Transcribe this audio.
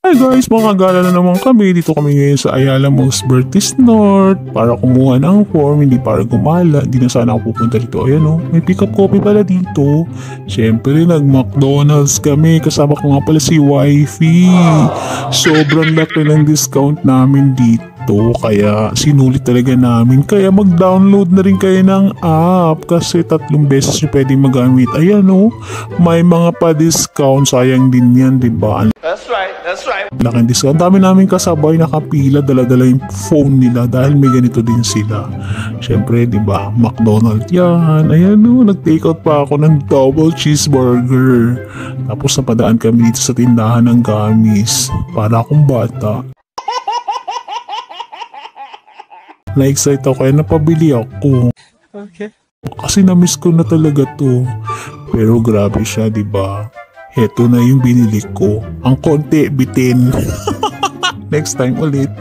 Hi guys, makagala na naman kami. Dito kami ngayon sa Ayala Malls Vertis North para kumuha ng form, hindi para gumala. Hindi na sana ako pupunta dito. Ayan o, may pick up coffee pala dito. Siyempre, nag-McDonald's kami. Kasama ko nga pala si Wifey. Sobrang laki ng discount namin dito. Kaya sinulit talaga namin. Kaya mag-download na rin kayo ng app kasi 3 beses nyo pwedeng magamit. Ayan o, may mga pa-discount. Sayang din yan, diba? That's right. Laking discount. Dami namin kasabay nakapila, dala-dala yung phone nila dahil may ganito din sila. Siyempre, di ba, McDonald's yan. Ayan o, nag-take out pa ako ng double cheeseburger. Tapos napadaan kami dito sa tindahan ng gamis. Para akong bata. Na-excite ako kaya napabili ako. Okay. Kasi na-miss ko na talaga to. Pero grabe siya, di ba? Heto na yung binili ko. Ang konti, bitin. Next time ulit.